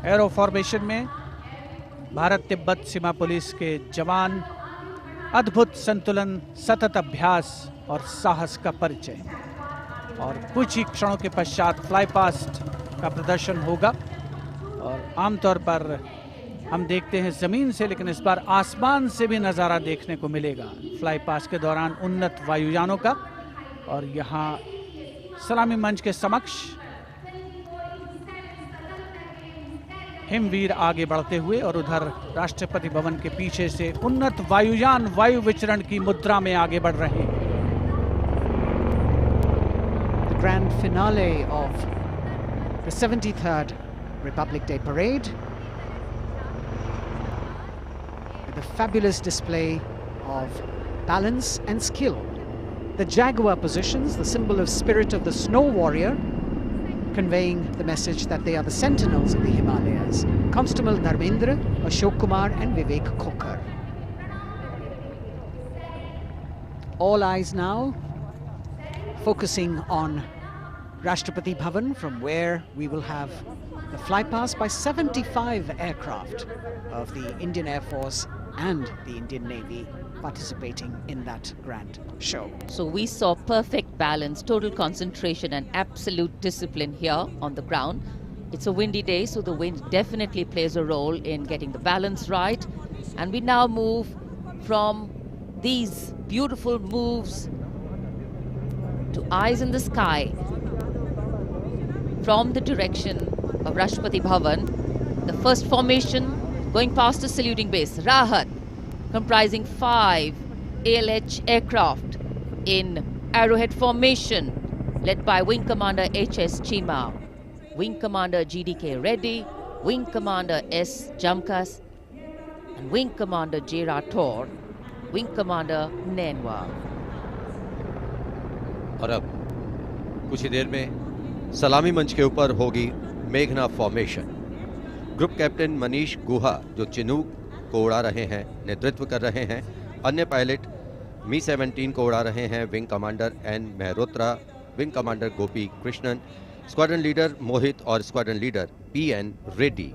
Arrow formation में भारत तिब्बत सीमा police के जवान अद्भुत संतुलन, सतत अभ्यास और साहस का परिचय। और कुछ ही क्षणों के पश्चात फ्लाई पास्ट का प्रदर्शन होगा। और आमतौर पर हम देखते हैं जमीन से, लेकिन इस बार आसमान से भी नज़ारा देखने को मिलेगा फ्लाई पास्ट के दौरान उन्नत वायुयानों का। और यहाँ सलामी मंच के समक्ष हिमवीर आगे बढ़ते हुए और उधर राष्ट्रपति भवन के पीछे से उन्नत वायुयान वायु विचरण की मुद्रा में आगे बढ़ रहे हैं। The grand finale of the 73rd Republic Day Parade, with a fabulous display of balance and skill. The jaguar positions, the symbol of spirit of the snow warrior, conveying the message that they are the sentinels of the Himalayas. Constable Dharmendra, Ashok Kumar and Vivek Khokar. All eyes now focusing on Rashtrapati Bhavan, from where we will have the flypast by 75 aircraft of the Indian Air Force and the Indian Navy participating in that grand show. So we saw perfect balance, total concentration and absolute discipline here on the ground. It's a windy day, so the wind definitely plays a role in getting the balance right. And we now move from these beautiful moves to eyes in the sky from the direction of Rashtrapati Bhavan. The first formation going past the saluting base, Rahat, comprising 5 ALH aircraft in arrowhead formation, led by Wing Commander H.S. Chima, Wing Commander G.D.K. Reddy, Wing Commander S. Jamkas, and Wing Commander J. Rathore, Wing Commander Nenwa. और अब कुछ ही देर में सलामी मंच के ऊपर होगी मेघना फॉर्मेशन। ग्रुप कैप्टन मनीष गुहा, जो चिनूक को उड़ा रहे हैं, नेतृत्व कर रहे हैं। अन्य पायलट मी-17 को उड़ा रहे हैं wing commander N Mehrotra, wing commander Gopi Krishnan, squadron leader Mohit और squadron leader P N. Reddy.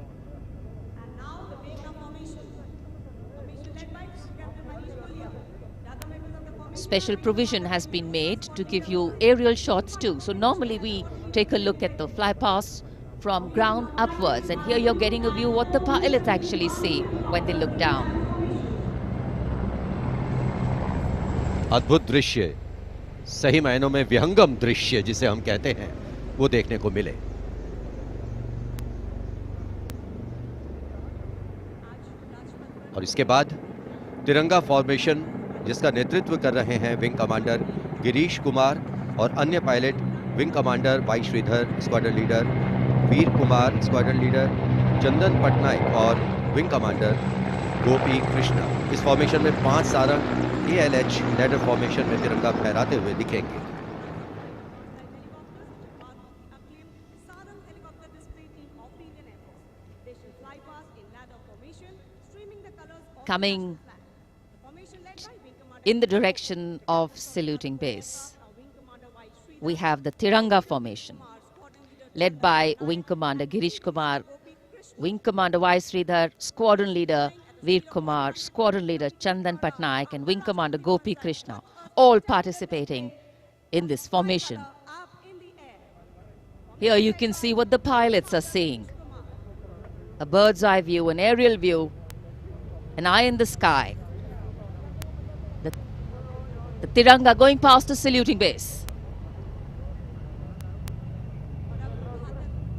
Special provision has been made to give you aerial shots too. So normally we take a look at the flypast from ground upwards, and here you're getting a view what the pilots actually see when they look down. अद्भुत दृश्य, सही मायनों में विहंगम दृश्य जिसे हम कहते हैं, वो देखने को मिले। और इसके बाद तिरंगा फॉर्मेशन, जिसका नेतृत्व कर रहे हैं विंग कमांडर गिरीश कुमार और अन्य pilot wing commander Y Sridhar, squadron leader Veer Kumar, squadron leader Chandan Patnaik और विंग कमांडर गोपी कृष्णा। इस फॉर्मेशन में 5 सारंग ALH लैडर फॉर्मेशन में तिरंगा फहराते हुए दिखेंगे। Coming in the direction of saluting base, we have the Tiranga formation, led by Wing Commander Girish Kumar, Wing Commander Y. Sridhar, Squadron Leader Veer Kumar, Squadron Leader Chandan Patnaik, and Wing Commander Gopi Krishna, all participating in this formation. Here you can see what the pilots are seeing. A bird's eye view, an aerial view, an eye in the sky. The Tiranga going past the saluting base.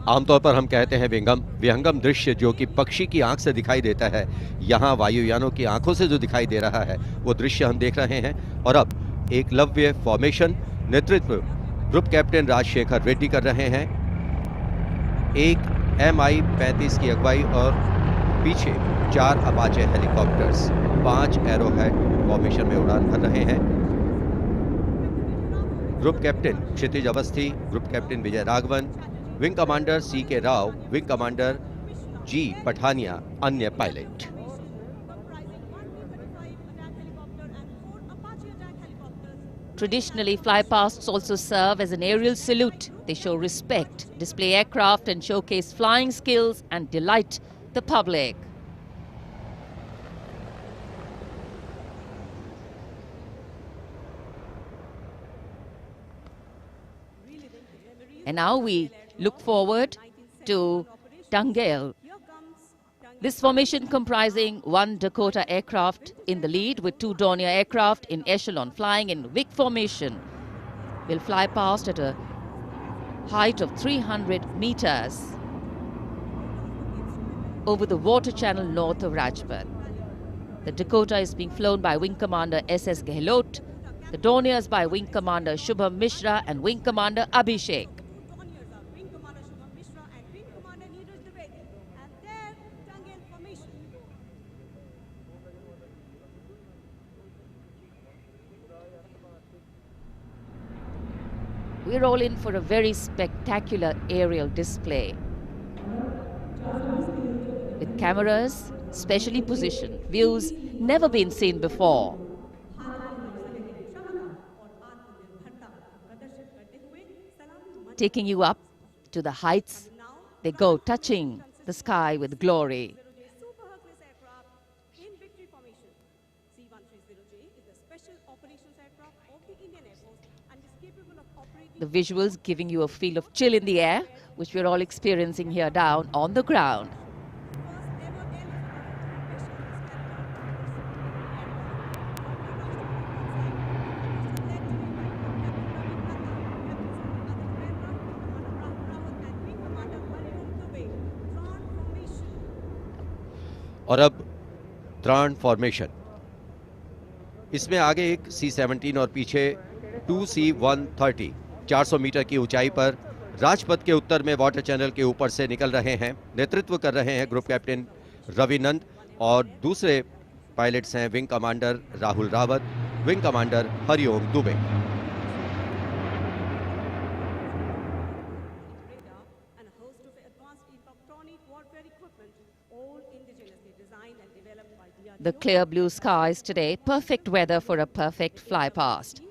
आमतौर पर हम कहते हैं विहंगम दृश्य, जो कि पक्षी की आंख से दिखाई देता है। यहाँ वायुयानों की आंखों से जो दिखाई दे रहा है, वो दृश्य हम देख रहे हैं। और अब एकलव्य फॉर्मेशन, नेतृत्व ग्रुप कैप्टन राजशेखर रेड्डी कर रहे हैं। एक Mi-35 की अगुवाई और पीछे 4 अपाचे हेलीकॉप्टर्स 5 एरोहेड फॉर्मेशन में उड़ान भर रहे हैं। Group captain Kshitij Awasthi, group captain Vijay Raghavan, wing commander C.K. Rao, wing commander G. Pathania, अन्य pilot. Traditionally, flypasts also serve as an aerial salute. They show respect, display aircraft and showcase flying skills and delight the public. And now we look forward to Tangale. This formation comprising one Dakota aircraft in the lead with two Dornier aircraft in echelon flying in Vic formation will fly past at a height of 300 meters over the water channel north of Rajpath. The Dakota is being flown by Wing Commander S.S. Gehlot, the Dorniers by Wing Commander Shubham Mishra and Wing Commander Abhishek. We're all in for a very spectacular aerial display with cameras specially positioned, views never been seen before. Taking you up to the heights, they go, touching the sky with glory. The visuals giving you a feel of chill in the air, which we're all experiencing here down on the ground. और अब त्राण formation, इसमें आगे एक C-17 और पीछे 2C-130 400 metre की ऊंचाई पर राजपथ के उत्तर में वाटर चैनल के ऊपर से निकल रहे हैं। नेतृत्व कर रहे हैं ग्रुप कैप्टन रवि नंद और दूसरे पायलट्स हैं wing commander Rahul Rawat, wing commander Hariom Dubey. The clear blue skies today, perfect weather for a perfect fly past.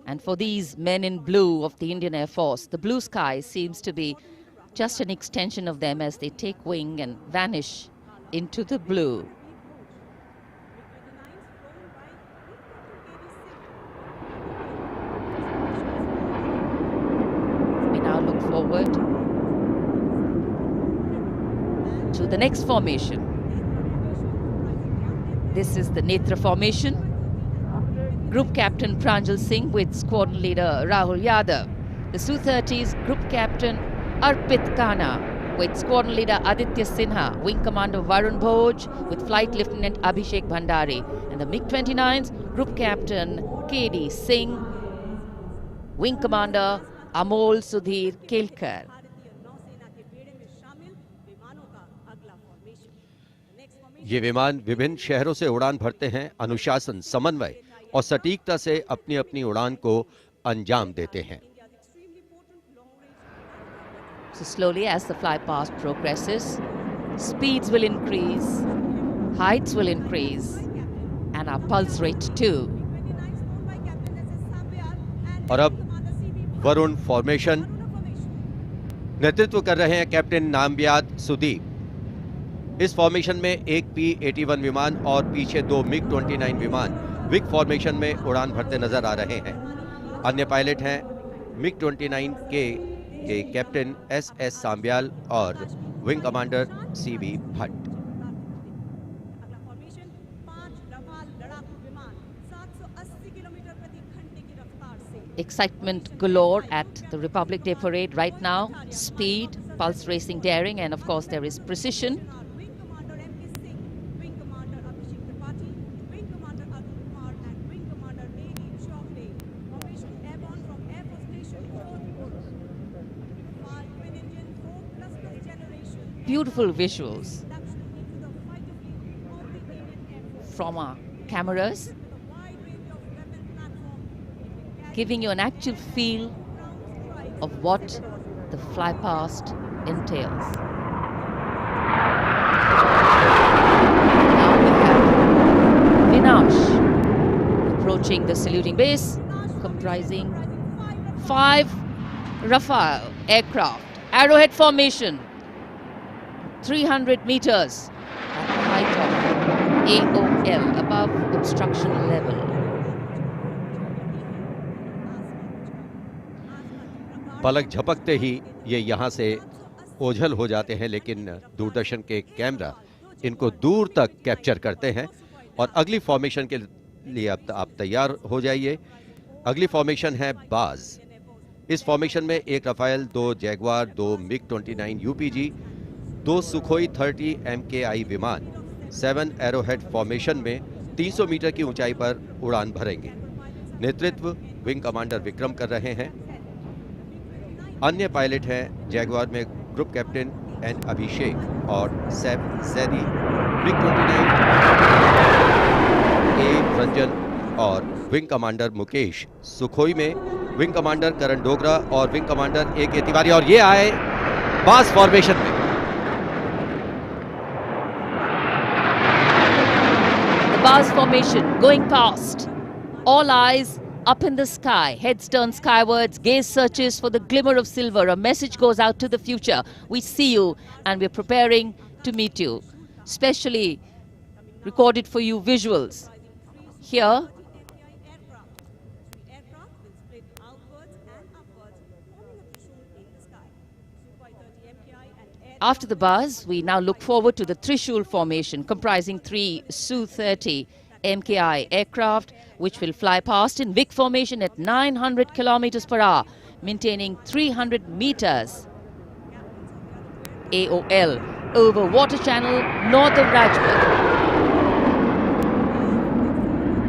And for these men in blue of the Indian Air Force, the blue sky seems to be just an extension of them as they take wing and vanish into the blue. We now look forward to the next formation. This is the Netra formation. Group Captain Pranjal Singh with Squadron Leader Rahul Yadav. The Su-30's Group Captain Arpit Khanna with Squadron Leader Aditya Sinha, Wing Commander Varun Bhoj with Flight Lieutenant Abhishek Bhandari. And the MiG-29's Group Captain K.D. Singh, Wing Commander Amol Sudhir Kelkar. ये विमान विभिन्न शहरों से उड़ान भरते हैं, अनुशासन, समन्वय और सटीकता से अपनी अपनी उड़ान को अंजाम देते हैं। So slowly as the fly past progresses, speeds will increase, heights will increase, and our pulse rate too. और अब वरुण फॉर्मेशन, नेतृत्व कर रहे हैं कैप्टन नामबियाद सुदीप। इस फॉर्मेशन में एक P-81 विमान और पीछे दो MiG-29 विमान विग फॉर्मेशन में उड़ान भरते नजर आ रहे हैं। अन्य पायलट हैं MiG-29 के कैप्टन S.S. सांब्याल और wing commander C.B. Bhatt. Excitement galore at the Republic Day Parade right now. Speed, pulse racing, daring, and of course there is precision. Beautiful visuals from our cameras, giving you an actual feel of what the fly past entails. Now we have Vinash approaching the saluting base, comprising 5 Rafale aircraft. Arrowhead formation, 300 meters at the height of AOL, above obstruction level. पलक झपकते ही ये यहाँ से ओझल हो जाते हैं, लेकिन दूरदर्शन के कैमरा इनको दूर तक कैप्चर करते हैं। और अगली फॉर्मेशन के लिए अब आप तैयार हो जाइए। अगली फॉर्मेशन है बाज। इस फॉर्मेशन में 1 Rafale, 2 Jaguar, 2 MiG-29 UPG, 2 Sukhoi 30 MKI विमान 7 एरोहेड फॉर्मेशन में 300 मीटर की ऊंचाई पर उड़ान भरेंगे। नेतृत्व विंग कमांडर विक्रम कर रहे हैं। अन्य पायलट हैं जैगवार में ग्रुप कैप्टन एन अभिषेक और सैफ जैदी, MiG-29 ए रंजन और विंग कमांडर मुकेश, सुखोई में विंग कमांडर करण डोगरा और विंग कमांडर ए के तिवारी। और ये आए बास फॉर्मेशन में। The Bars formation going past. All eyes up in the sky, heads turned skywards, gaze searches for the glimmer of silver. A message goes out to the future. We see you and we're preparing to meet you. Specially recorded for you visuals. Here, after the buzz, we now look forward to the Trishul formation, comprising 3 Su-30 MKI aircraft, which will fly past in VIC formation at 900 kilometers per hour, maintaining 300 meters AOL over water channel north of Rajpath.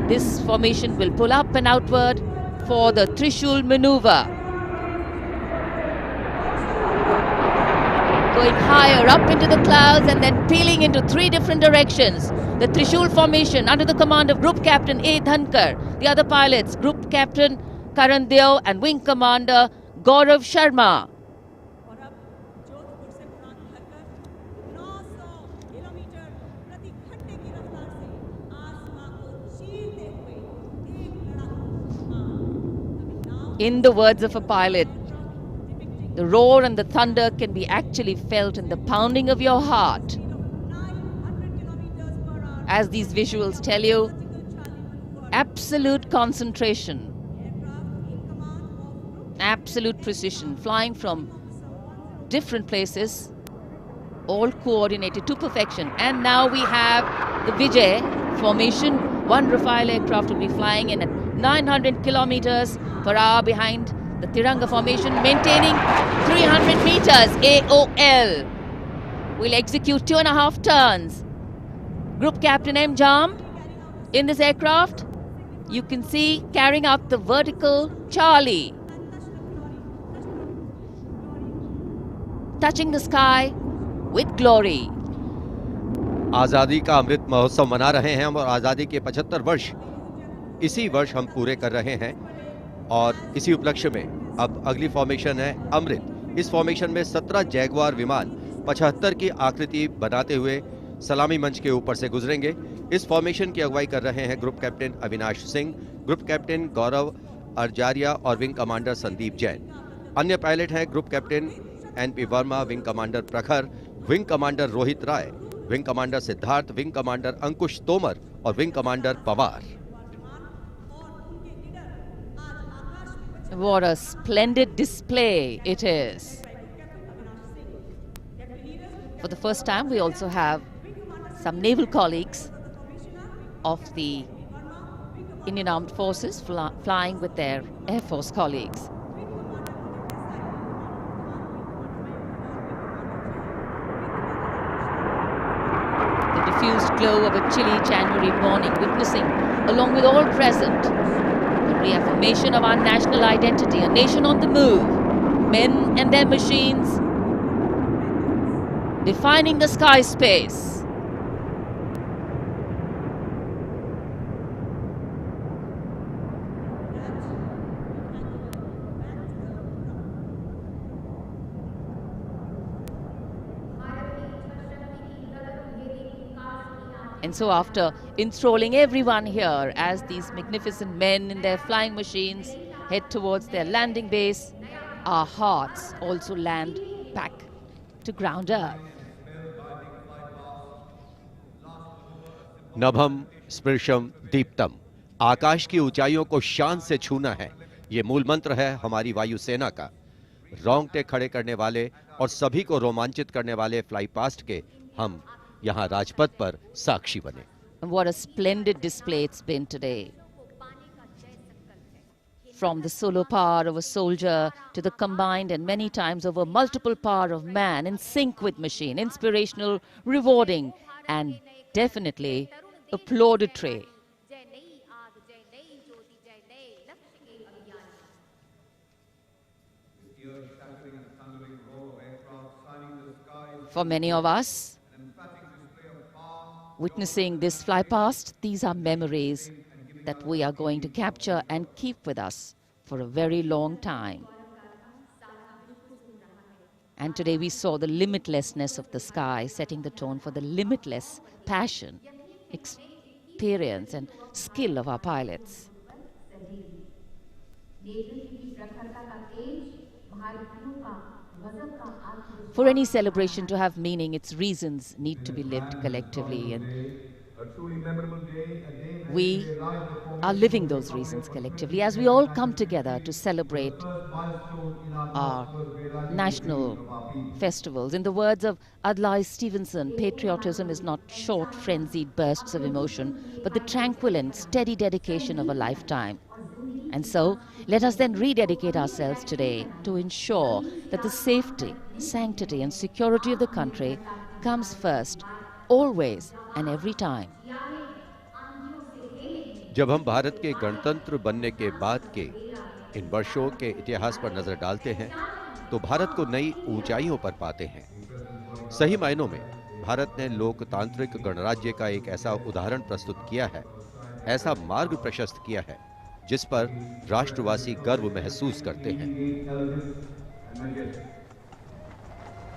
This formation will pull up and outward for the Trishul maneuver. Going higher up into the clouds and then peeling into 3 different directions. The Trishul formation under the command of Group Captain A. Dhankar. The other pilots, Group Captain Karan Deo and Wing Commander Gaurav Sharma. In the words of a pilot, the roar and the thunder can be actually felt in the pounding of your heart. As these visuals tell you, absolute concentration, absolute precision, flying from different places, all coordinated to perfection. And now we have the Vijay formation. 1 Rafale aircraft will be flying in at 900 kilometers per hour behind the Tiranga formation, maintaining 300 meters AOL. We'll execute 2.5 turns. Group Captain M. Jam in this aircraft, you can see carrying out the vertical Charlie, touching the sky with glory. आज़ादी का अमृत महोत्सव मना रहे हैं हम और आज़ादी के 75 वर्ष इसी वर्ष हम पूरे कर रहे हैं। और इसी उपलक्ष्य में अब अगली फॉर्मेशन है अमृत। इस फॉर्मेशन में 17 जैगवार विमान 75 की आकृति बनाते हुए सलामी मंच के ऊपर से गुजरेंगे। इस फॉर्मेशन की अगुवाई कर रहे हैं group captain Avinash Singh, group captain Gaurav Arjaria और विंग कमांडर संदीप जैन। अन्य पायलट हैं group captain N P Verma, wing commander Prakhar, wing commander Rohit Rai, wing commander Siddharth, wing commander Ankush Tomar और wing commander Pawar. What a splendid display it is. For the first time, we also have some naval colleagues of the Indian Armed Forces flying with their Air Force colleagues. The diffused glow of a chilly January morning, witnessing, along with all present, the reaffirmation of our national identity, a nation on the move, men and their machines, defining the sky space. And so after enthralling everyone here as these magnificent men in their flying machines head towards their landing base, our hearts also land back to ground earth. नभम स्पृशम Deeptam, आकाश की ऊंचाइयों को शान से छूना है, ये मूल मंत्र है हमारी वायुसेना का। रोंगटे खड़े करने वाले और सभी को रोमांचित करने वाले फ्लाई पास्ट के हम यहां राजपथ पर साक्षी बने। And what a splendid display it's been today. From the solo power of a soldier to the combined and many times over multiple power of man, in sync with machine, inspirational, rewarding, and definitely applaudatory. For many of us, witnessing this fly past, these are memories that we are going to capture and keep with us for a very long time. And today we saw the limitlessness of the sky, setting the tone for the limitless passion, experience and skill of our pilots. For any celebration to have meaning, its reasons need to be lived collectively, and we are living those reasons collectively as we all come together to celebrate our national festivals. In the words of Adlai Stevenson, patriotism is not short, frenzied bursts of emotion, but the tranquil and steady dedication of a lifetime. And so, let us then rededicate ourselves today to ensure that the safety, sanctity and security of the country comes first, always and every time. जब हम भारत के गणतंत्र बनने के बाद के इन वर्षों के इतिहास पर नजर डालते हैं, तो भारत को नई ऊंचाइयों पर पाते हैं। सही मायनों में भारत ने लोकतांत्रिक गणराज्य का एक ऐसा उदाहरण प्रस्तुत किया है, ऐसा मार्ग प्रशस्त किया है, जिस पर राष्ट्रवासी गर्व महसूस करते हैं।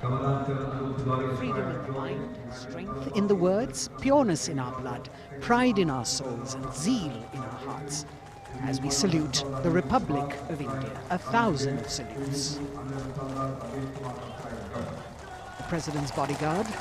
Freedom in the mind, strength in the words, pureness in our blood, pride in our souls, and zeal in our hearts. As we salute the Republic of India, 1,000 salutes. The President's bodyguard